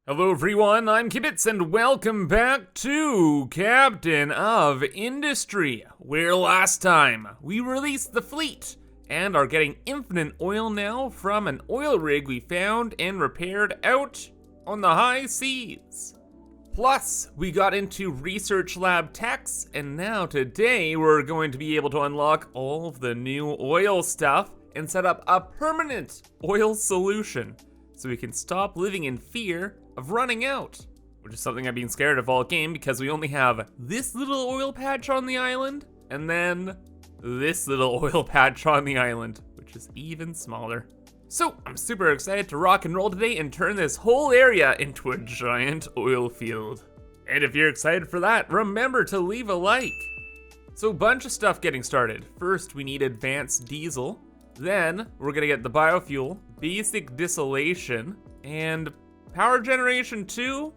Hello everyone, I'm ImKibitz and welcome back to Captain of Industry, where last time we released the fleet and are getting infinite oil now from an oil rig we found and repaired out on the high seas. Plus, we got into research lab techs, and now today we're going to be able to unlock all of the new oil stuff and set up a permanent oil solution so we can stop living in fear of running out, which is something I've been scared of all game because we only have this little oil patch on the island and then this little oil patch on the island, which is even smaller. So I'm super excited to rock and roll today and turn this whole area into a giant oil field. And if you're excited for that, remember to leave a like. So a bunch of stuff getting started. First, we need advanced diesel. Then we're gonna get the biofuel, basic distillation, and power generation 2?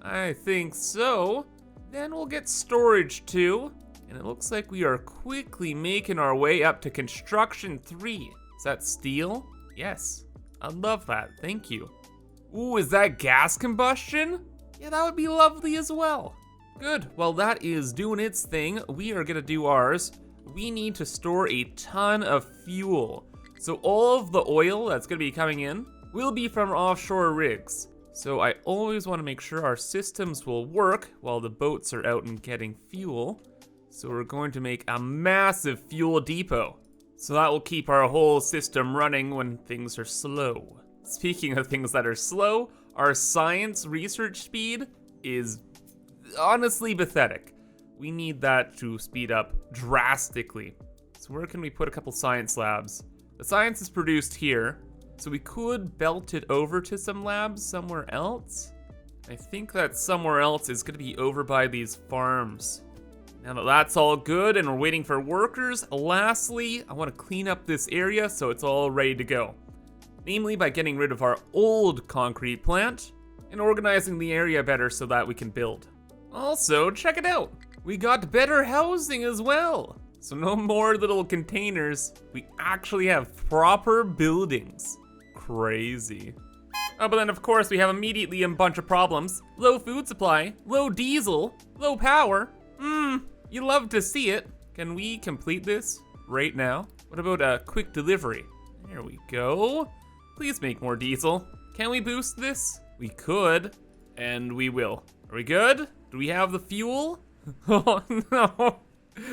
I think so. Then we'll get storage 2. And it looks like we are quickly making our way up to construction 3. Is that steel? Yes. I love that, thank you. Ooh, is that gas combustion? Yeah, that would be lovely as well. Good, well that is doing its thing. We are gonna do ours. We need to store a ton of fuel. So all of the oil that's gonna be coming in will be from offshore rigs. So I always want to make sure our systems will work while the boats are out and getting fuel. So we're going to make a massive fuel depot. So that will keep our whole system running when things are slow. Speaking of things that are slow, our science research speed is honestly pathetic. We need that to speed up drastically. So where can we put a couple science labs? The science is produced here. So we could belt it over to some labs somewhere else. I think that somewhere else is gonna be over by these farms. Now that that's all good and we're waiting for workers, lastly, I wanna clean up this area so it's all ready to go. Namely by getting rid of our old concrete plant and organizing the area better so that we can build. Also, check it out. We got better housing as well. So no more little containers. We actually have proper buildings. Crazy. Oh, but then of course we have immediately a bunch of problems. Low food supply, low diesel, low power. You love to see it. Can we complete this right now? What about a quick delivery? There we go. Please make more diesel. Can we boost this? We could, and we will. Are we good? Do we have the fuel? Oh no,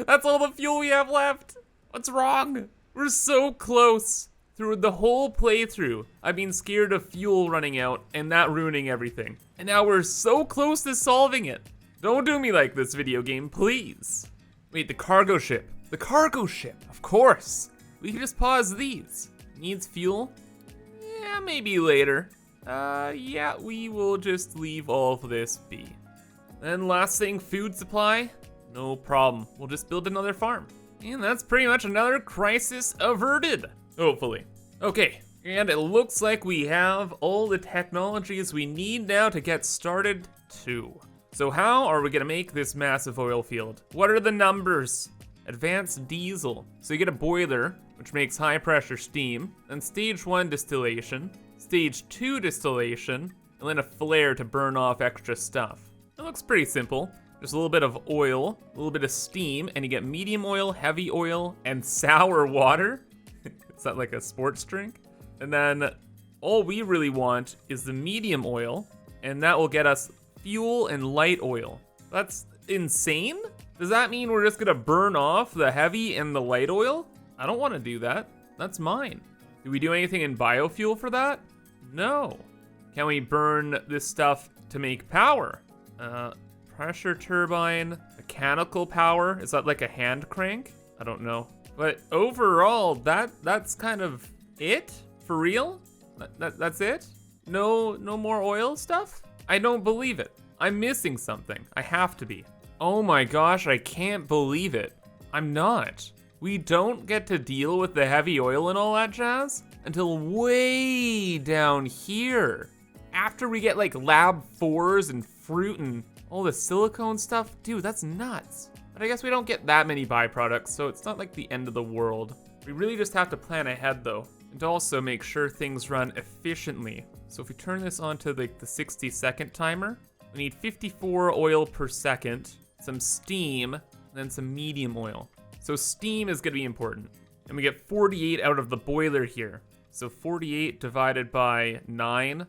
that's all the fuel we have left. What's wrong? We're so close. Through the whole playthrough, I've been scared of fuel running out and that ruining everything. And now we're so close to solving it. Don't do me like this, video game, please. Wait, the cargo ship. The cargo ship, of course. We can just pause these. Needs fuel? Yeah, maybe later. Yeah, we will just leave all of this be. Then last thing, food supply. No problem, we'll just build another farm. And that's pretty much another crisis averted. Hopefully. Okay, and it looks like we have all the technologies we need now to get started too. So how are we gonna make this massive oil field? What are the numbers? Advanced diesel. So you get a boiler, which makes high pressure steam, then stage 1 distillation, stage 2 distillation, and then a flare to burn off extra stuff. It looks pretty simple. Just a little bit of oil, a little bit of steam, and you get medium oil, heavy oil, and sour water. Is that like a sports drink? And then all we really want is the medium oil, and that will get us fuel and light oil. That's insane? Does that mean we're just gonna burn off the heavy and the light oil? I don't wanna do that. That's mine. Do we do anything in biofuel for that? No. Can we burn this stuff to make power? Pressure turbine, mechanical power. Is that like a hand crank? I don't know. But overall, that's kind of it? For real? That's it? No more oil stuff? I don't believe it. I'm missing something. I have to be. Oh my gosh, I can't believe it. I'm not. We don't get to deal with the heavy oil and all that jazz until way down here. After we get like lab 4s and fruit and all the silicone stuff. Dude, that's nuts. But I guess we don't get that many byproducts, so it's not like the end of the world. We really just have to plan ahead though. and also make sure things run efficiently. So if we turn this on to like the 60-second timer, we need 54 oil per second, some steam, and then some medium oil. So steam is gonna be important. And we get 48 out of the boiler here. So 48 divided by 9,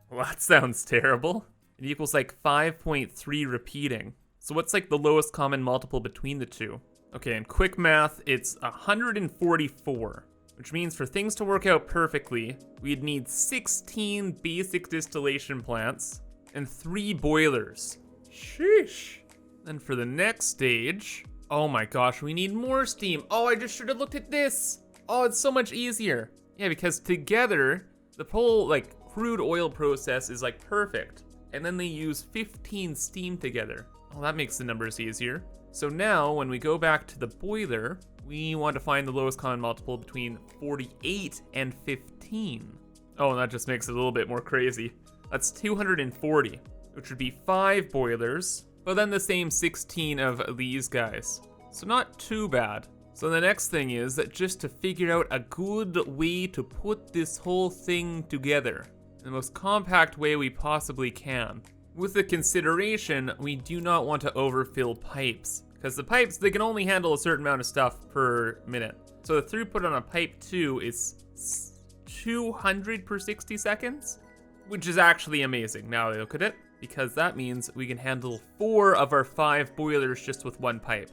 well, that sounds terrible. It equals like 5.3 repeating. So what's like the lowest common multiple between the two? Okay, in quick math, it's 144, which means for things to work out perfectly, we'd need 16 basic distillation plants and 3 boilers. Sheesh. Then for the next stage, oh my gosh, we need more steam. Oh, I just should have looked at this. Oh, it's so much easier. Yeah, because together, the whole like crude oil process is like perfect. And then they use 15 steam together. Oh, that makes the numbers easier. So now when we go back to the boiler, we want to find the lowest common multiple between 48 and 15. Oh, and that just makes it a little bit more crazy. That's 240, which would be 5 boilers, but then the same 16 of these guys. So not too bad. So the next thing is that just to figure out a good way to put this whole thing together in the most compact way we possibly can. With the consideration, we do not want to overfill pipes, because the pipes, they can only handle a certain amount of stuff per minute. So the throughput on a pipe 2 is 200 per 60 seconds, which is actually amazing now that I look at it, because that means we can handle 4 of our 5 boilers just with 1 pipe.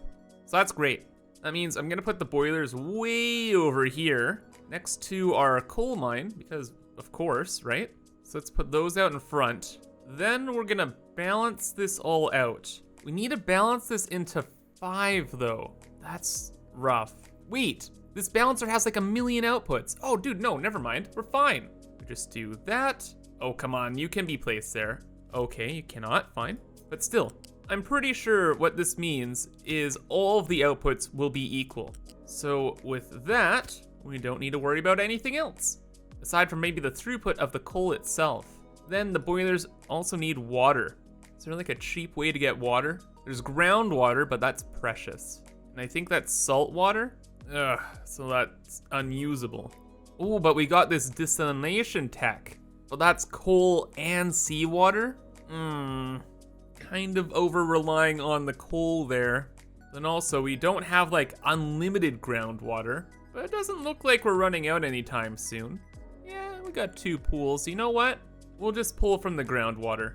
So that's great. That means I'm gonna put the boilers way over here next to our coal mine, because of course, right? So let's put those out in front. Then we're gonna balance this all out. We need to balance this into 5 though. That's rough. Wait, this balancer has like 1 million outputs. Oh dude, no, never mind, we're fine. We just do that. Oh, come on, you can be placed there. Okay, you cannot, fine. But still, I'm pretty sure what this means is all of the outputs will be equal. So with that, we don't need to worry about anything else, aside from maybe the throughput of the coal itself. Then the boilers also need water. Is there like a cheap way to get water? There's groundwater, but that's precious. And I think that's salt water. Ugh, so that's unusable. Oh, but we got this desalination tech. Well, that's coal and seawater? Kind of over relying on the coal there. Then also, we don't have like unlimited groundwater, but it doesn't look like we're running out anytime soon. Yeah, we got 2 pools. You know what? We'll just pull from the groundwater.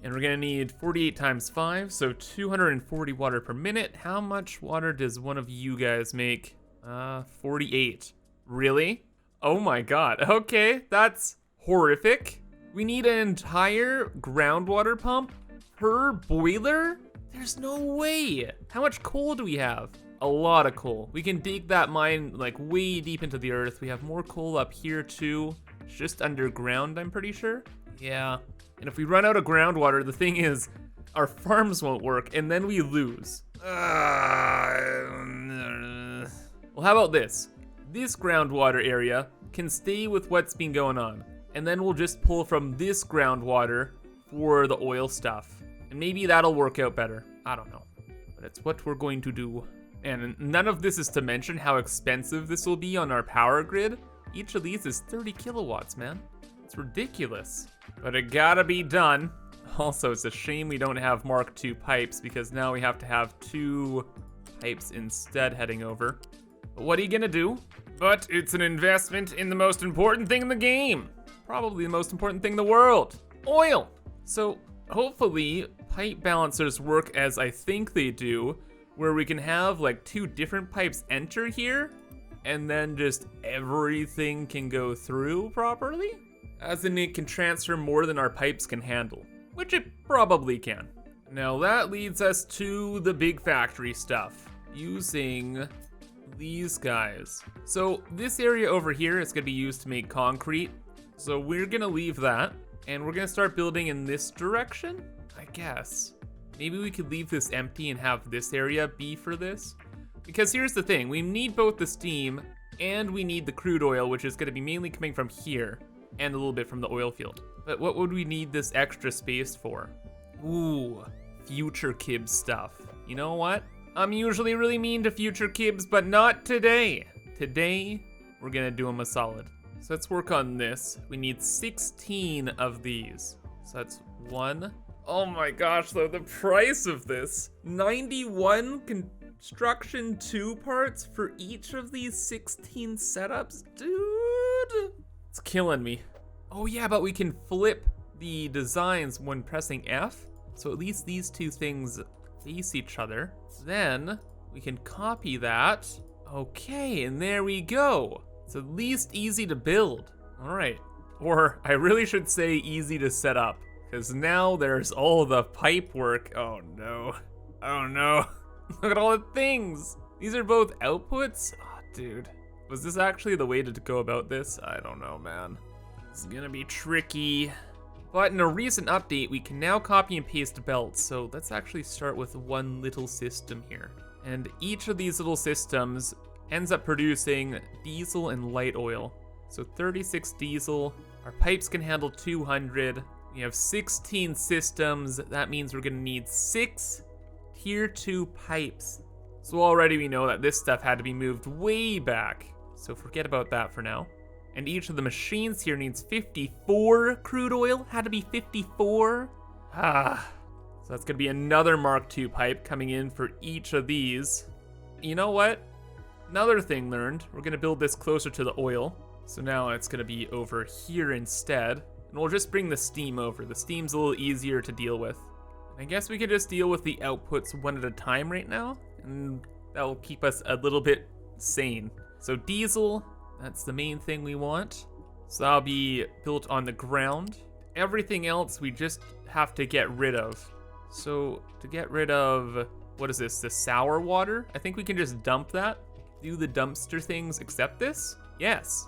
And we're gonna need 48 times 5, so 240 water per minute. How much water does one of you guys make? 48. Really? Oh my god, okay, that's horrific. We need an entire groundwater pump per boiler? There's no way. How much coal do we have? A lot of coal. We can dig that mine like way deep into the earth. We have more coal up here too. It's just underground, I'm pretty sure. Yeah, and if we run out of groundwater, the thing is, our farms won't work, and then we lose. Well, how about this? This groundwater area can stay with what's been going on, and then we'll just pull from this groundwater for the oil stuff. And maybe that'll work out better. I don't know, but it's what we're going to do. And none of this is to mention how expensive this will be on our power grid. Each of these is 30 kilowatts, man. It's ridiculous, but it gotta be done. Also, it's a shame we don't have Mark II pipes, because now we have to have 2 pipes instead heading over. But what are you gonna do? But it's an investment in the most important thing in the game. Probably the most important thing in the world. Oil. So hopefully pipe balancers work as I think they do, where we can have like 2 different pipes enter here, and then just everything can go through properly. As in, it can transfer more than our pipes can handle, which it probably can. Now that leads us to the big factory stuff, using these guys. So this area over here is gonna be used to make concrete. So we're gonna leave that, and we're gonna start building in this direction, I guess. Maybe we could leave this empty and have this area be for this. Because here's the thing, we need both the steam and we need the crude oil, which is gonna be mainly coming from here, and a little bit from the oil field. But what would we need this extra space for? Ooh, future Kibs stuff. You know what? I'm usually really mean to future Kibs, but not today. Today, we're gonna do them a solid. So let's work on this. We need 16 of these. So that's 1. Oh my gosh, though, the price of this. 91 construction 2 parts for each of these 16 setups? Dude, it's killing me. Oh yeah, but we can flip the designs when pressing F. So at least these two things face each other. Then we can copy that. Okay, and there we go. It's at least easy to build. All right, or I really should say easy to set up, because now there's all the pipe work. Oh no, oh no. Look at all the things. These are both outputs? Oh, dude. Was this actually the way to go about this? I don't know, man. It's gonna be tricky. But in a recent update, we can now copy and paste belts. So let's actually start with one little system here. And each of these little systems ends up producing diesel and light oil. So 36 diesel, our pipes can handle 200. We have 16 systems. That means we're gonna need 6 tier 2 pipes. So already we know that this stuff had to be moved way back. So forget about that for now. And each of the machines here needs 54 crude oil. Had to be 54. So that's gonna be another Mark II pipe coming in for each of these. You know what? Another thing learned, we're gonna build this closer to the oil. So now it's gonna be over here instead. And we'll just bring the steam over. The steam's a little easier to deal with. I guess we could just deal with the outputs one at a time right now, and that will keep us a little bit sane. So diesel, that's the main thing we want. So that'll be built on the ground. Everything else we just have to get rid of. So to get rid of, what is this, the sour water? I think we can just dump that. Do the dumpster things accept this? Yes.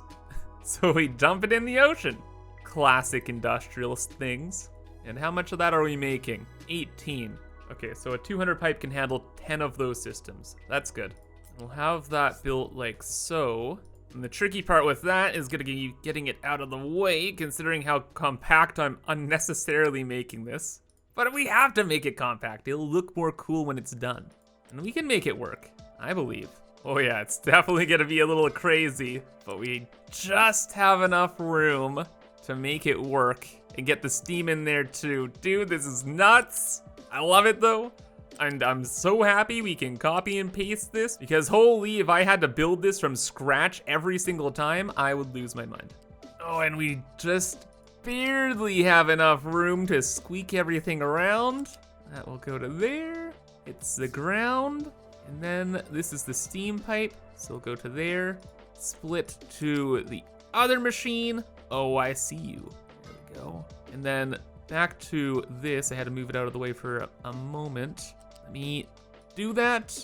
So we dump it in the ocean. Classic industrialist things. And how much of that are we making? 18. Okay, so a 200 pipe can handle 10 of those systems. That's good. We'll have that built like so. And the tricky part with that is gonna be getting it out of the way, considering how compact I'm unnecessarily making this. But we have to make it compact. It'll look more cool when it's done. And we can make it work, I believe. Oh yeah, it's definitely gonna be a little crazy, but we just have enough room to make it work and get the steam in there too. Dude, this is nuts. I love it though. And I'm so happy we can copy and paste this, because holy, if I had to build this from scratch every single time, I would lose my mind. Oh, and we just barely have enough room to squeak everything around. That will go to there. It's the ground. And then this is the steam pipe, so we'll go to there. Split to the other machine. Oh, I see you. There we go. And then back to this. I had to move it out of the way for a moment. Let me do that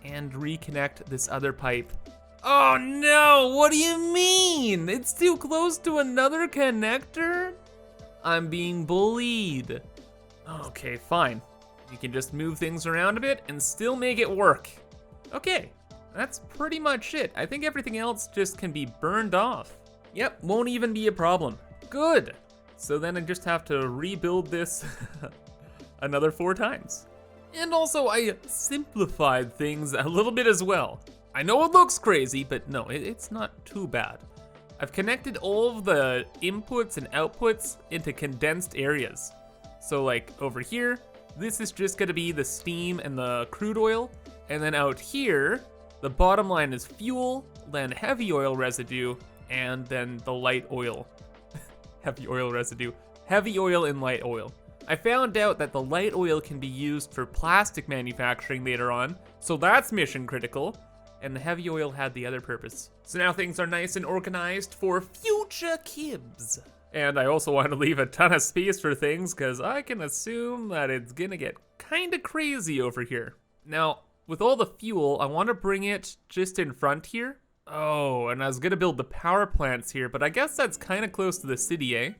and reconnect this other pipe. Oh no, what do you mean? It's too close to another connector? I'm being bullied. Okay, fine. You can just move things around a bit and still make it work. Okay, that's pretty much it. I think everything else just can be burned off. Yep, won't even be a problem. Good. So then I just have to rebuild this another 4 times. And also I simplified things a little bit as well. I know it looks crazy, but no, it's not too bad. I've connected all of the inputs and outputs into condensed areas. So like over here, this is just gonna be the steam and the crude oil. And then out here, the bottom line is fuel, then heavy oil residue, and then the light oil. Heavy oil residue, heavy oil and light oil. I found out that the light oil can be used for plastic manufacturing later on, so that's mission critical. And the heavy oil had the other purpose. So now things are nice and organized for future kibs. And I also want to leave a ton of space for things, because I can assume that it's gonna get kinda crazy over here. Now, with all the fuel, I want to bring it just in front here. Oh, and I was gonna build the power plants here, but I guess that's kinda close to the city, eh?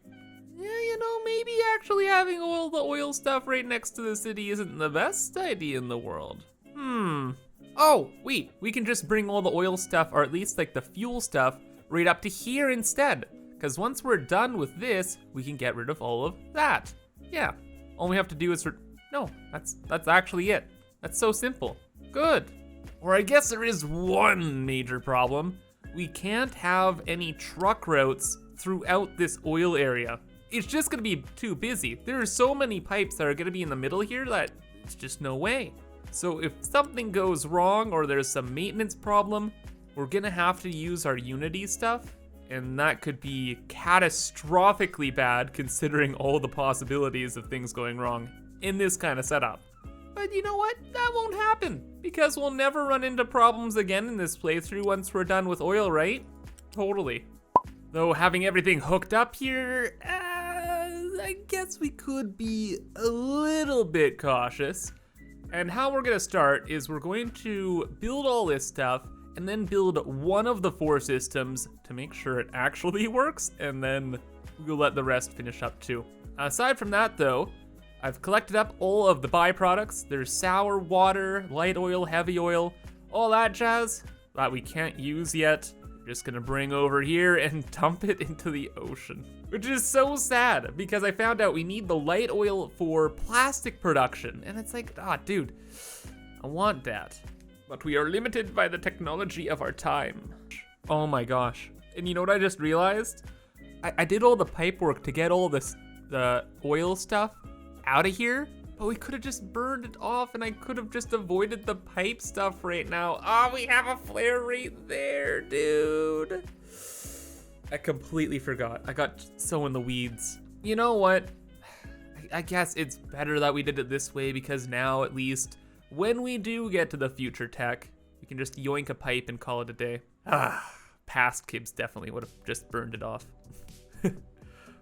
Yeah, you know, maybe actually having all the oil stuff right next to the city isn't the best idea in the world. Oh, wait, we can just bring all the oil stuff, or at least like the fuel stuff, right up to here instead. Because once we're done with this, we can get rid of all of that. Yeah, all we have to do is, no, that's actually it. That's so simple. Good. Or I guess there is one major problem. we can't have any truck routes throughout this oil area. It's just gonna be too busy. There are so many pipes that are gonna be in the middle here that it's just no way. So if something goes wrong or there's some maintenance problem, we're gonna have to use our Unity stuff, and that could be catastrophically bad considering all the possibilities of things going wrong in this kind of setup. But you know what? That won't happen because we'll never run into problems again in this playthrough once we're done with oil, right? Totally. Though having everything hooked up here, I guess we could be a little bit cautious. And how we're gonna start is we're going to build all this stuff and then build one of the 4 systems to make sure it actually works, and then we'll let the rest finish up too. Aside from that though, I've collected up all of the byproducts. There's sour water, light oil, heavy oil, all that jazz that we can't use yet. We're just gonna bring over here and dump it into the ocean. Which is so sad because I found out we need the light oil for plastic production. And it's like, dude, I want that. But we are limited by the technology of our time. Oh my gosh. And you know what I just realized? I did all the pipe work to get all the oil stuff out of here, but we could have just burned it off and I could have just avoided the pipe stuff right now. Oh, we have a flare right there, dude. I completely forgot. I got so in the weeds. You know what? I guess it's better that we did it this way because now at least when we do get to the future tech, we can just yoink a pipe and call it a day. Past Kibs definitely would have just burned it off.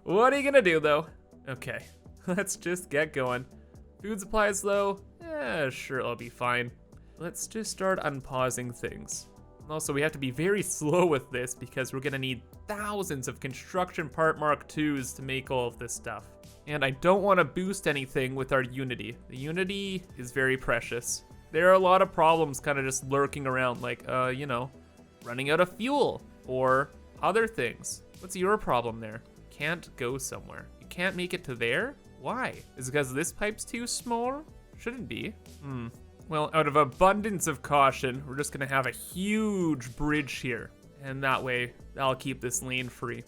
What are you gonna do though? Okay, let's just get going. Food supplies though, sure, it'll be fine. Let's just start unpausing things. Also, we have to be very slow with this because we're gonna need thousands of construction part Mark IIs to make all of this stuff. And I don't want to boost anything with our Unity. The Unity is very precious. There are a lot of problems kind of just lurking around, like, you know, running out of fuel or other things. What's your problem there? Can't go somewhere. You can't make it to there? Why? Is it because this pipe's too small? Shouldn't be. Well, out of abundance of caution, we're just gonna have a huge bridge here. And that way, that'll keep this lane free.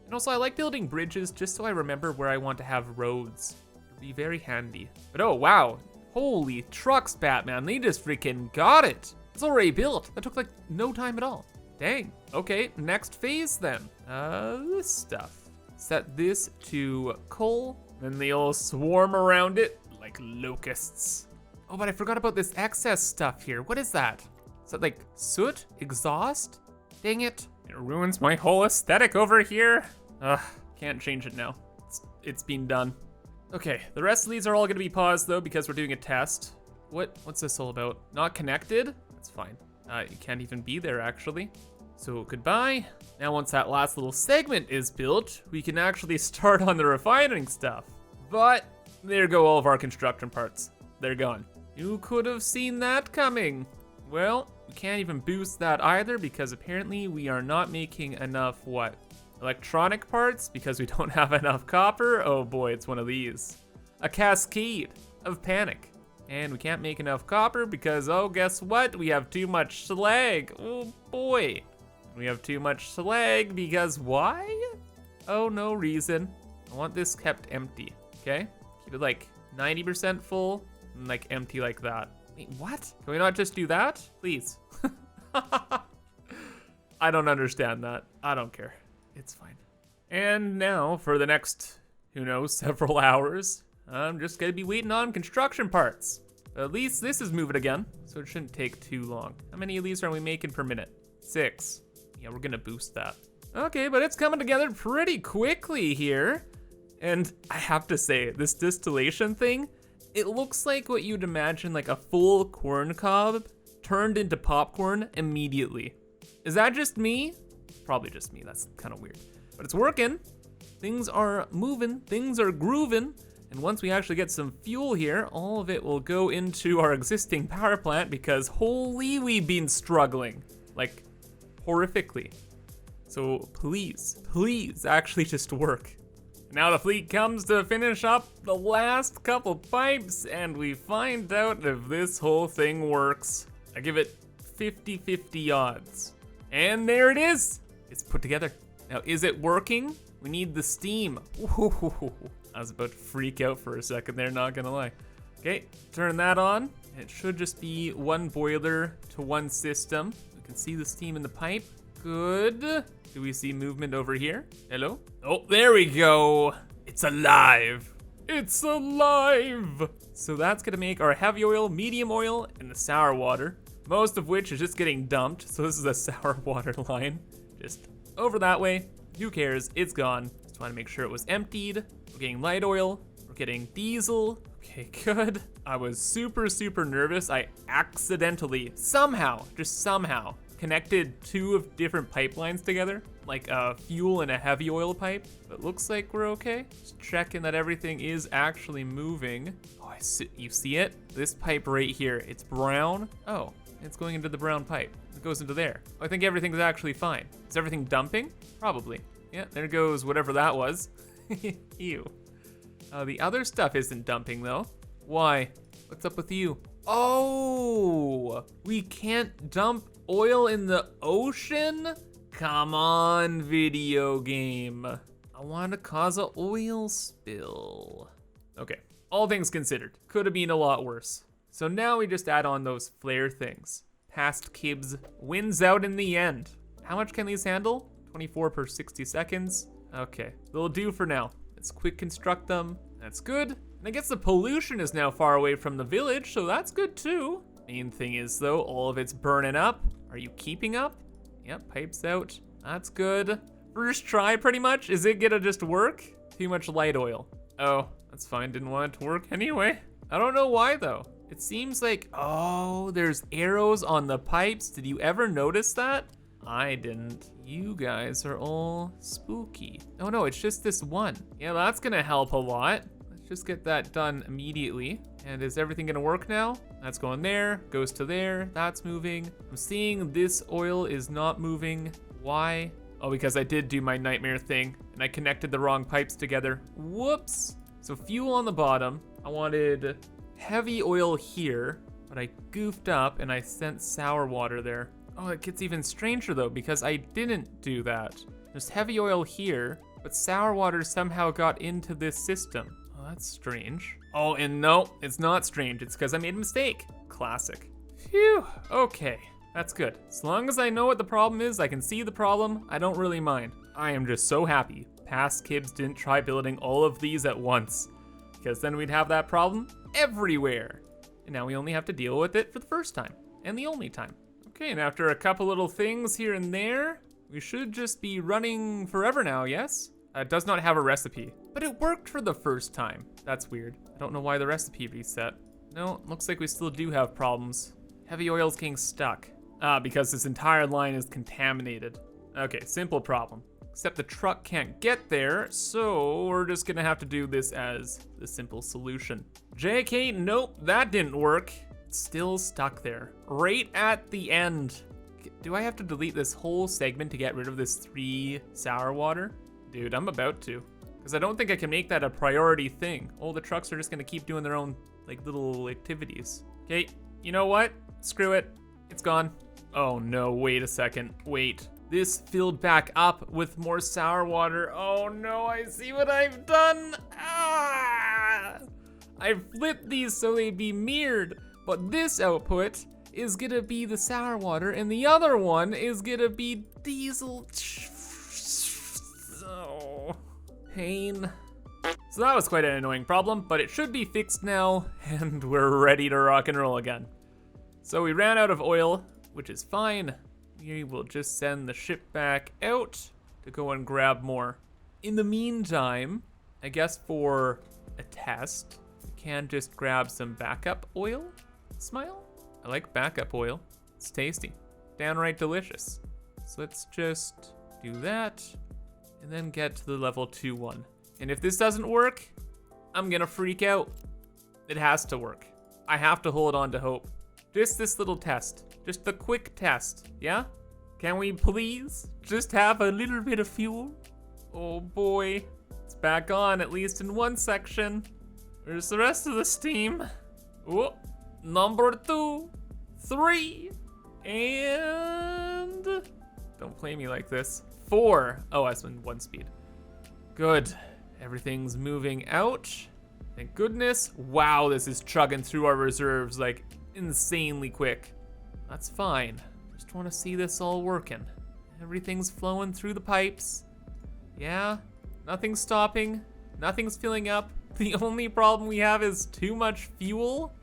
And also, I like building bridges just so I remember where I want to have roads. It'd be very handy. But oh, wow. Holy trucks, Batman. They just freaking got it. It's already built. That took like no time at all. Dang. Okay, next phase then. This stuff. Set this to coal. Then they'll swarm around it like locusts. Oh, but I forgot about this excess stuff here. What is that? Is that like soot? Exhaust? Dang it. It ruins my whole aesthetic over here. Ugh, can't change it now. It's been done. Okay, the rest of these are all gonna be paused though because we're doing a test. What's this all about? Not connected? That's fine. You can't even be there actually. So goodbye. Now once that last little segment is built, we can actually start on the refining stuff. But there go all of our construction parts. They're gone. You could have seen that coming. Well, we can't even boost that either because apparently we are not making enough what? Electronic parts because we don't have enough copper? Oh boy, it's one of these. A cascade of panic. And we can't make enough copper because, oh, guess what? We have too much slag. Oh boy. We have too much slag because why? Oh, no reason. I want this kept empty, okay? Keep it like 90% full and like empty like that. Wait, what? Can we not just do that? Please. I don't understand that. I don't care. It's fine. And now for the next, who knows, several hours, I'm just gonna be waiting on construction parts. At least this is moving again, so it shouldn't take too long. How many of these are we making per minute? 6. Yeah, we're gonna boost that. Okay, but it's coming together pretty quickly here. And I have to say, this distillation thing, it looks like what you'd imagine like a full corn cob turned into popcorn immediately. Is that just me? Probably just me, that's kind of weird. But it's working. Things are moving, things are grooving. And once we actually get some fuel here, all of it will go into our existing power plant because holy, we've been struggling. Like, horrifically. So please, please actually just work. Now the fleet comes to finish up the last couple pipes and we find out if this whole thing works. I give it 50-50 odds. And there it is. It's put together. Now, is it working? We need the steam. Ooh, I was about to freak out for a second there, not gonna lie. Okay, turn that on. It should just be one boiler to one system. We can see the steam in the pipe. Good. Do we see movement over here? Hello? Oh, there we go. It's alive. It's alive. So that's gonna make our heavy oil, medium oil, and the sour water. Most of which is just getting dumped. So this is a sour water line. Just over that way. Who cares? It's gone. Just want to make sure it was emptied. We're getting light oil. We're getting diesel. Okay, good. I was super, super nervous. I accidentally, somehow, just somehow, connected two of different pipelines together, like a fuel and a heavy oil pipe. But looks like we're okay. Just checking that everything is actually moving. Oh, you see it? This pipe right here, it's brown. Oh, it's going into the brown pipe. It goes into there. Oh, I think everything's actually fine. Is everything dumping? Probably. Yeah, there goes whatever that was. Ew. The other stuff isn't dumping though. Why? What's up with you? Oh, we can't dump oil in the ocean? Come on, video game. I want to cause an oil spill. Okay, all things considered, could have been a lot worse. So now we just add on those flare things. Past Kibs wins out in the end. How much can these handle? 24 per 60 seconds. Okay, they'll do for now. Let's quick construct them. That's good. And I guess the pollution is now far away from the village, so that's good too. Main thing is though, all of it's burning up. Are you keeping up? Yep, pipes out. That's good. First try pretty much. Is it gonna just work? Too much light oil. Oh, that's fine. Didn't want it to work anyway. I don't know why though. It seems like, oh, there's arrows on the pipes. Did you ever notice that? I didn't. You guys are all spooky. Oh no, it's just this one. Yeah, that's gonna help a lot. Let's just get that done immediately. And is everything gonna work now? That's going there, goes to there, that's moving. I'm seeing this oil is not moving. Why? Oh, because I did do my nightmare thing and I connected the wrong pipes together. Whoops. So fuel on the bottom. I wanted heavy oil here, but I goofed up and I sent sour water there. Oh, it gets even stranger though, because I didn't do that. There's heavy oil here, but sour water somehow got into this system. Oh, that's strange. Oh, and no, it's not strange. It's because I made a mistake. Classic. Phew, okay, that's good. As long as I know what the problem is, I can see the problem, I don't really mind. I am just so happy past Kibs didn't try building all of these at once, because then we'd have that problem everywhere. And now we only have to deal with it for the first time, and the only time. Okay, and after a couple little things here and there, we should just be running forever now, yes? It does not have a recipe, but it worked for the first time. That's weird. I don't know why the recipe reset. No, looks like we still do have problems. Heavy oil's getting stuck. Because this entire line is contaminated. Okay, simple problem. Except the truck can't get there, so we're just gonna have to do this as the simple solution. JK, nope, that didn't work. It's still stuck there, right at the end. Do I have to delete this whole segment to get rid of this 3 sour water? Dude, I'm about to, because I don't think I can make that a priority thing. Oh, the trucks are just gonna keep doing their own like little activities. Okay, you know what? Screw it, it's gone. Oh no, wait a second, wait. This filled back up with more sour water. Oh no, I see what I've done. Ah! I flipped these so they'd be mirrored, but this output is gonna be the sour water and the other one is gonna be diesel. Oh, pain. So that was quite an annoying problem, but it should be fixed now and we're ready to rock and roll again. So we ran out of oil, which is fine. We will just send the ship back out to go and grab more. In the meantime, I guess for a test, we can just grab some backup oil. Smile? I like backup oil. It's tasty, downright delicious. So let's just do that and then get to the level 2 one. And if this doesn't work, I'm gonna freak out. It has to work. I have to hold on to hope. Just this little test, just the quick test, yeah? Can we please just have a little bit of fuel? Oh boy, it's back on, at least in one section. Where's the rest of the steam? Oh, number 2, 3, and Don't play me like this. 4. Oh, I spent 1 speed. Good. Everything's moving out. Thank goodness. Wow, this is chugging through our reserves like insanely quick. That's fine. Just want to see this all working. Everything's flowing through the pipes. Yeah, nothing's stopping. Nothing's filling up. The only problem we have is too much fuel.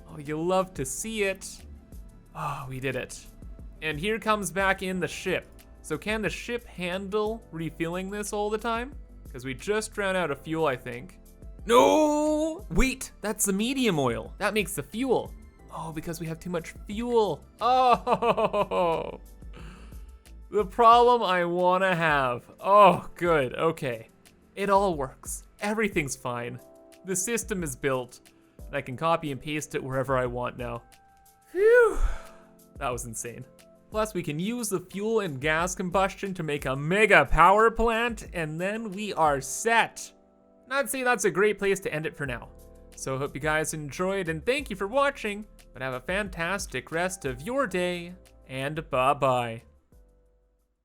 Oh, you'll love to see it. Oh, we did it. And here comes back in the ship. So can the ship handle refilling this all the time? Because we just ran out of fuel, I think. No! Wait, that's the medium oil. That makes the fuel. Oh, because we have too much fuel. Oh, the problem I wanna have. Oh, good, okay. It all works. Everything's fine. The system is built. And I can copy and paste it wherever I want now. Phew, that was insane. Plus, we can use the fuel and gas combustion to make a mega power plant, and then we are set. And I'd say that's a great place to end it for now. So I hope you guys enjoyed, and thank you for watching, but have a fantastic rest of your day, and bye-bye.